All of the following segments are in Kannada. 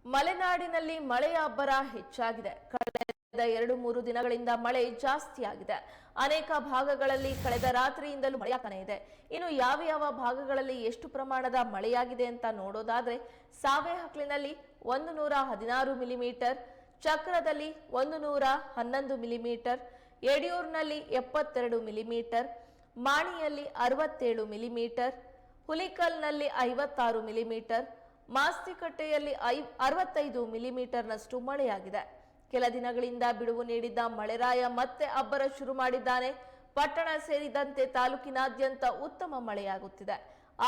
ಮಲೆನಾಡಿನಲ್ಲಿ ಮಳೆಯ ಅಬ್ಬರ ಹೆಚ್ಚಾಗಿದೆ. ಕಳೆದ 2-3 ದಿನಗಳಿಂದ ಮಳೆ ಜಾಸ್ತಿಯಾಗಿದೆ. ಅನೇಕ ಭಾಗಗಳಲ್ಲಿ ಕಳೆದ ರಾತ್ರಿಯಿಂದಲೂ ಮಳೆಯಾಗ್ತಾನೆ ಇದೆ. ಇನ್ನು ಯಾವ ಭಾಗಗಳಲ್ಲಿ ಎಷ್ಟು ಪ್ರಮಾಣದ ಮಳೆಯಾಗಿದೆ ಅಂತ ನೋಡೋದಾದ್ರೆ, ಸಾವೆಹಕ್ಲಿನಲ್ಲಿ 116 ಮಿಲಿಮೀಟರ್, ಚಕ್ರದಲ್ಲಿ 111 ಮಿಲಿಮೀಟರ್, ಯಡಿಯೂರಿನಲ್ಲಿ 72 ಮಿಲಿಮೀಟರ್, ಮಾಣಿಯಲ್ಲಿ 67 ಮಿಲಿಮೀಟರ್, ಹುಲಿಕಲ್ನಲ್ಲಿ 56 ಮಿಲಿಮೀಟರ್, ಮಾಸ್ತಿಕಟ್ಟೆಯಲ್ಲಿ 65 ಮಿಲಿಮೀಟರ್ನಷ್ಟು ಮಳೆಯಾಗಿದೆ. ಕೆಲ ದಿನಗಳಿಂದ ಬಿಡುವು ನೀಡಿದ್ದ ಮಳೆರಾಯ ಮತ್ತೆ ಅಬ್ಬರ ಶುರು ಮಾಡಿದ್ದಾನೆ. ಪಟ್ಟಣ ಸೇರಿದಂತೆ ತಾಲೂಕಿನಾದ್ಯಂತ ಉತ್ತಮ ಮಳೆಯಾಗುತ್ತಿದೆ.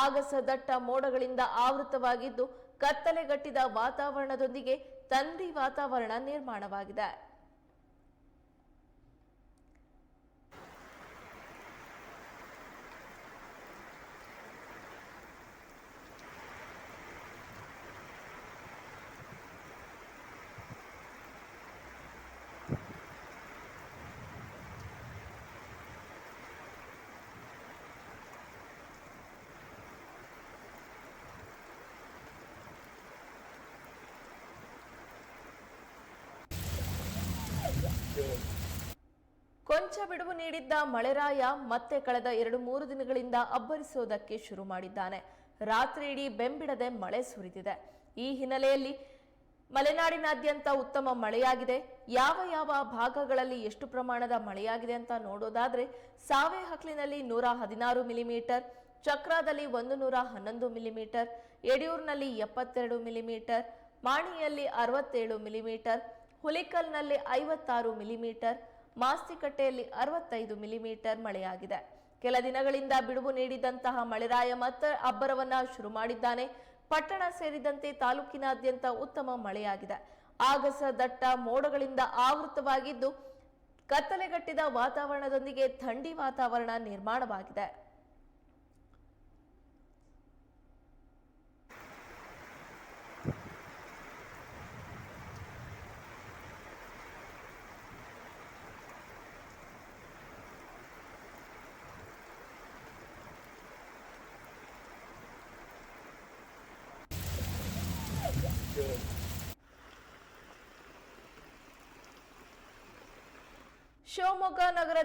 ಆಗಸ ದಟ್ಟ ಮೋಡಗಳಿಂದ ಆವೃತವಾಗಿದ್ದು, ಕತ್ತಲೆಗಟ್ಟಿದ ವಾತಾವರಣದೊಂದಿಗೆ ಥಂಡಿ ವಾತಾವರಣ ನಿರ್ಮಾಣವಾಗಿದೆ. ಕೊಂಚ ಬಿಡುವು ನೀಡಿದ್ದ ಮಳೆರಾಯ ಮತ್ತೆ ಕಳೆದ 2-3 ದಿನಗಳಿಂದ ಅಬ್ಬರಿಸೋದಕ್ಕೆ ಶುರು ಮಾಡಿದ್ದಾನೆ. ರಾತ್ರಿ ಇಡೀ ಬೆಂಬಿಡದೆ ಮಳೆ ಸುರಿದಿದೆ. ಈ ಹಿನ್ನೆಲೆಯಲ್ಲಿ ಮಲೆನಾಡಿನಾದ್ಯಂತ ಉತ್ತಮ ಮಳೆಯಾಗಿದೆ. ಯಾವ ಭಾಗಗಳಲ್ಲಿ ಎಷ್ಟು ಪ್ರಮಾಣದ ಮಳೆಯಾಗಿದೆ ಅಂತ ನೋಡೋದಾದ್ರೆ, ಸಾವೆಹಕ್ಲಿನಲ್ಲಿ 116 ಮಿಲಿಮೀಟರ್, ಚಕ್ರದಲ್ಲಿ 111 ಮಿಲಿಮೀಟರ್, ಯಡಿಯೂರಿನಲ್ಲಿ 72 ಮಿಲಿಮೀಟರ್, ಮಾಣಿಯಲ್ಲಿ 67 ಮಿಲಿಮೀಟರ್, ಹುಲಿಕಲ್ನಲ್ಲಿ 56 ಮಿಲಿಮೀಟರ್, ಮಾಸ್ತಿಕಟ್ಟೆಯಲ್ಲಿ 65 ಮಿಲಿಮೀಟರ್ ಮಳೆಯಾಗಿದೆ. ಕೆಲ ದಿನಗಳಿಂದ ಬಿಡುವು ನೀಡಿದಂತಹ ಮಳೆರಾಯ ಮತ್ತೆ ಅಬ್ಬರವನ್ನ ಶುರು ಮಾಡಿದ್ದಾನೆ. ಪಟ್ಟಣ ಸೇರಿದಂತೆ ತಾಲೂಕಿನಾದ್ಯಂತ ಉತ್ತಮ ಮಳೆಯಾಗಿದೆ. ಆಗಸ ದಟ್ಟ ಮೋಡಗಳಿಂದ ಆವೃತವಾಗಿದ್ದು, ಕತ್ತಲೆಗಟ್ಟಿದ ವಾತಾವರಣದೊಂದಿಗೆ ಥಂಡಿ ವಾತಾವರಣ ನಿರ್ಮಾಣವಾಗಿದೆ. ಶಿವಮೊಗ್ಗ ನಗರದ